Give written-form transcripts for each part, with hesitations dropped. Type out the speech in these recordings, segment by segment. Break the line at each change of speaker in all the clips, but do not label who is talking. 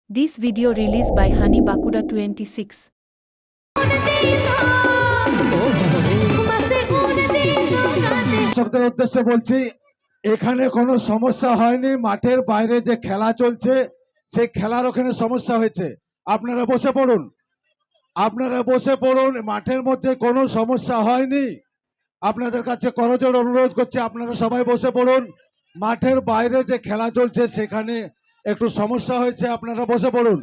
This video released by Honey Bakuda 26.
দর্শকদের উদ্দেশ্যে বলছি, এখানে কোনো সমস্যা হয়নি। মাঠের বাইরে যে খেলা চলছে সেই খেলার ওখানে সমস্যা হয়েছে। আপনারা বসে পড়ুন, আপনারা বসে পড়ুন। মাঠের মধ্যে কোনো সমস্যা হয়নি। আপনাদের কাছে করজোড়ে অনুরোধ করছি, আপনারা সবাই বসে পড়ুন। মাঠের বাইরে যে খেলা চলছে সেখানে একটু সমস্যা হয়েছে, আপনারা বসে পড়ুন।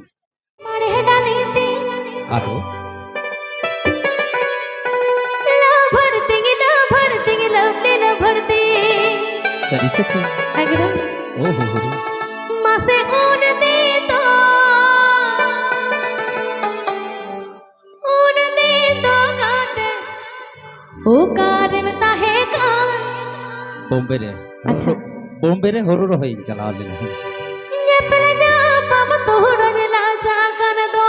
আরো सरी से चल ओ हो
मासे ऊन दे तो गाते ओ कार में ताहे कार
बॉम्बे रे
अच्छा
बॉम्बे रे होरो होई चला ले
ये पहले ना पाम तो रजला जागन दो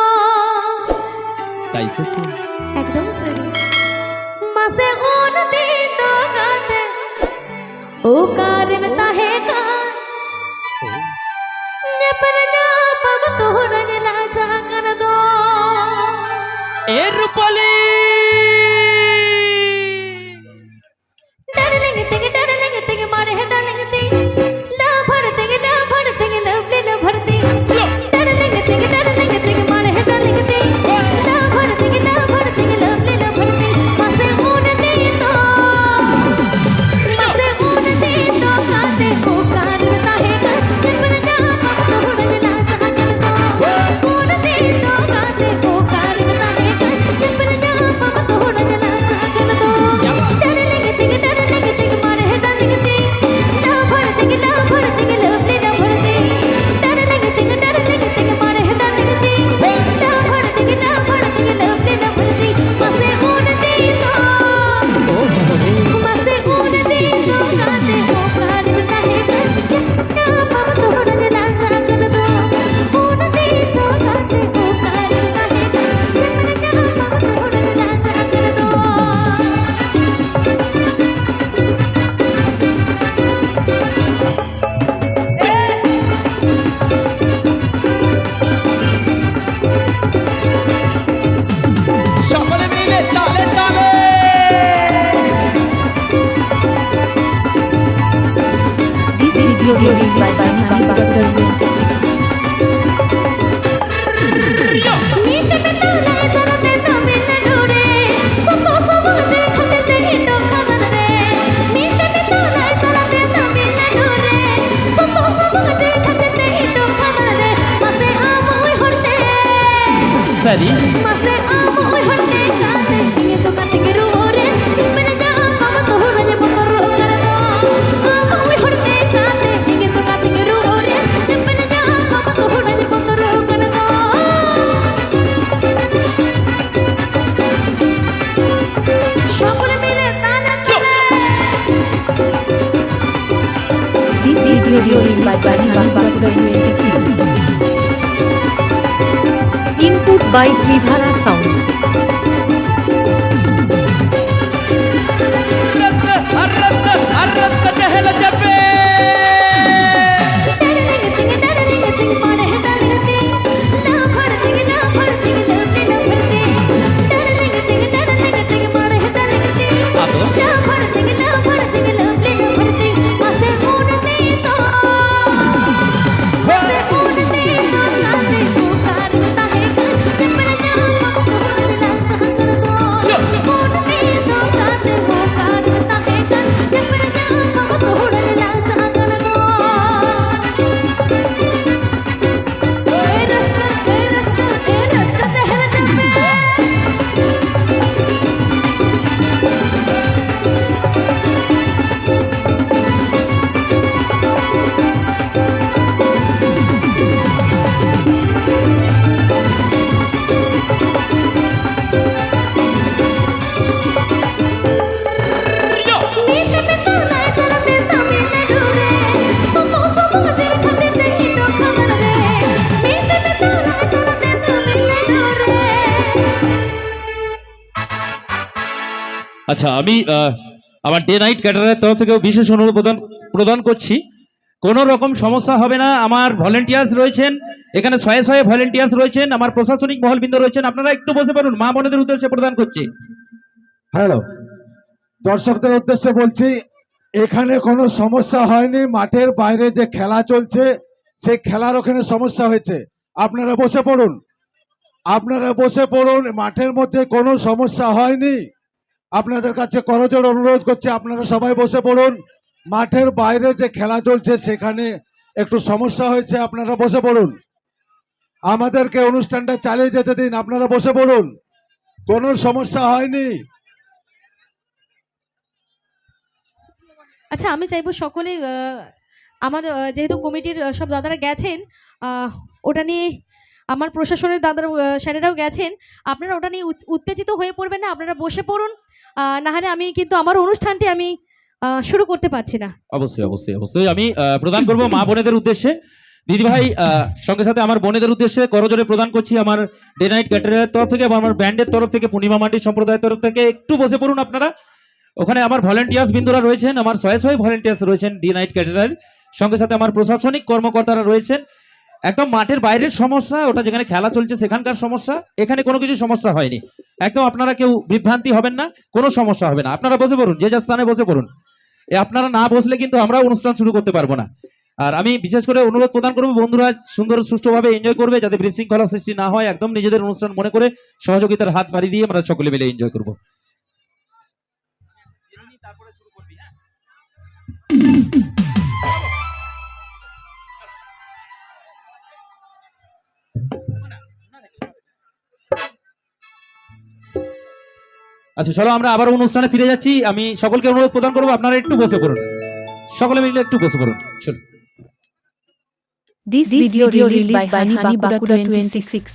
कैसे चल
एकदम सही मासे ऊन दे तो गाते ओ कार में ताहे कार ये पहले ना पाम तो रजला जागन दो
ए रूपाली
डरलेंगे तेगे मारे है डरलेंगे ते ला भरते लवली ला भरते डरलेंगे तेगे मारे है डरलेंगे ते ला भरते लवली ला भरते मासे ऊन दे तो गाते ओ कार ताहे कर पर जा तो रजला जागन दो ऊन दे तो गाते ओ कार ताहे कर पर जा तो रजला जागन दो डरलेंगे तेगे मारे है डरलेंगे ते ला भरते लवली ला भरते डरलेंगे तेगे मारे है डरलेंगे ते ला भरते लवली ला भरते मासे ऊन दे तो मासे ऊन दे तो गाते ओ कार ताहे कर ना पाम तो रजला जागन दो ऊन दे तो गाते ओ कार ताहे कर ना पाम तो रजला जागन दो
সকলে মিলে তালে তালে
This video released by Honey Bakuda 26.
नीचे में ताला चलते ना मिलने डोरे सुतो समझे खते हिंडो खबर रे नीचे में ताला चलते ना मिलने डोरे सुतो समझे खते हिंडो खबर रे मासे आमोय हरते
सरी
मासे आमोय हरते गाते ये तो गाते के रोरे मेरे जा पाम तो रजे मोटर कर दो आमोय हरते गाते ये तो गाते के रोरे मेरे जा पाम तो रजे मोटर कर दो সকলে মিলে তালে চলে
This video released by Honey Bakuda 26. Input by Tridhara Sound.
रस का चहल चपे
डरलेंगे तेगे मारे है डरलेंगे ते ला भरते लवली ला भरते डरलेंगे तेगे मारे है डरलेंगे ते
आतो
ला भरते लवली ला भरते मासे ऊन दे तो गाते ओ कार ताहे कर मेरे जा पाम तो रजला जागन दो ऊन दे तो गाते ओ कार ताहे कर मेरे जा पाम तो रजला जागन दो रस का चहल चपे नीचे में ताला चलते तमिल डोरे सुतो समझे खते हिंडो खबर रे नीचे में ताला चलते तमिल डोरे
আচ্ছা আমি আমার ডে নাইট ক্যাটারের তরফ থেকেও বিশেষ অনুরোধ প্রদান করছি, কোনো রকম সমস্যা হবে না। আমার ভলেন্টিয়ার্স রয়েছেন, এখানে শয়ে শয়ে ভলেন্টিয়ার্স রয়েছেন, আমার প্রশাসনিক মহলবৃন্দ রয়েছেন, আপনারা একটু বসে পড়ুন, মা বোনেদের উদ্দেশ্যে প্রদান করছি।
হ্যালো, দর্শকদের উদ্দেশ্যে বলছি, এখানে কোনো সমস্যা হয়নি। মাঠের বাইরে যে খেলা চলছে সেই খেলার ওখানে সমস্যা হয়েছে। আপনারা বসে পড়ুন, আপনারা বসে পড়ুন, মাঠের মধ্যে কোনো সমস্যা হয়নি। আপনাদের কাছে করজোড় অনুরোধ করছি, আপনারা সবাই বসে পড়ুন। মাঠের বাইরে যে খেলা চলছে সেখানে একটু সমস্যা হয়েছে, আপনারা বসে পড়ুন। আমাদেরকে অনুষ্ঠানটা চালিয়ে যেতে দিন, আপনারা বসে পড়ুন, কোনো সমস্যা হয়নি।
আচ্ছা, আমি চাইবো সকলে আমার যেহেতু কমিটির সব দাদারা গেছেন, ওটা নিয়ে আমার প্রশাসনের দাদারা স্যারেরাও গেছেন, আপনারা ওটা নিয়ে উত্তেজিত হয়ে পড়বেন না, আপনারা বসে পড়ুন। নাহলে আমি কিন্তু আমার অনুষ্ঠানটি আমি শুরু করতে পারছি না।
অবশ্যই অবশ্যই অবশ্যই আমি প্রদান করব মা বোনেদের উদ্দেশ্যে। দিদি ভাই সঙ্গে সাথে আমার বোনেদের উদ্দেশ্যে করজোড়ে প্রদান করছি আমার ডে নাইট ক্যাটারের তরফ থেকে এবং আমার ব্যান্ডের তরফ থেকে, পূর্ণিমা মাটি সম্প্রদায়ের তরফ থেকে। একটু বসে পড়ুন আপনারা। ওখানে আমার ভলেন্টিয়ার্স বিন্দুরা রয়েছেন, আমার শয়ে শয়ে ভলেন্টিয়ার্স রয়েছেন ডি নাইট ক্যাটারার, সঙ্গে সাথে আমার প্রশাসনিক কর্মকর্তারা রয়েছেন। একদম মাঠের বাইরের সমস্যা, ওটা যেখানে খেলা চলছে সেখানকার সমস্যা, এখানে কোনো কিছু সমস্যা হয়নি। একদম আপনারা কেউ বিভ্রান্তি হবেন না, কোনো সমস্যা হবে না। আপনারা বসে পড়ুন, যে যার স্থানে বসে পড়ুন। আপনারা না বসলে কিন্তু আমরা অনুষ্ঠান শুরু করতে পারবো না। আর আমি বিশেষ করে অনুরোধ প্রদান করবো, বন্ধুরা সুন্দর সুষ্ঠুভাবে এনজয় করবে, যাতে বিশৃঙ্খলা সৃষ্টি না হয়। একদম নিজেদের অনুষ্ঠান মনে করে সহযোগিতার হাত বাড়িয়ে দিয়ে আমরা সকলে মিলে এনজয় করবো। আচ্ছা চলো, আমরা আবার অনুষ্ঠানে ফিরে যাচ্ছি। আমি সকলকে অনুরোধ প্রদান করবো, আপনারা একটু বসে পড়ুন, সকলে মিলে একটু বসে পড়ুন। চলো।
This video released by Hani Bakura 26.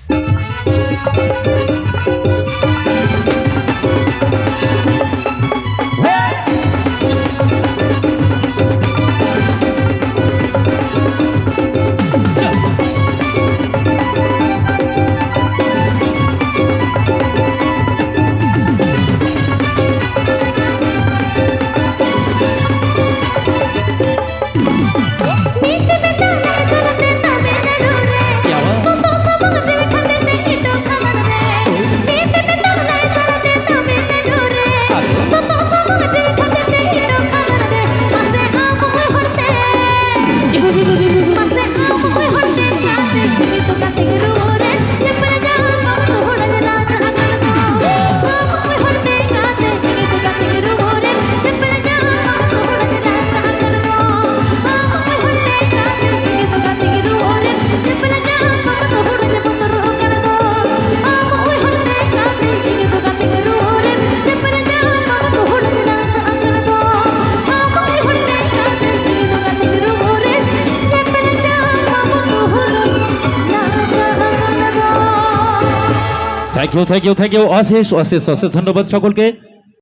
Thank you অশেষ অশেষ অশেষ ধন্যবাদ সকলকে।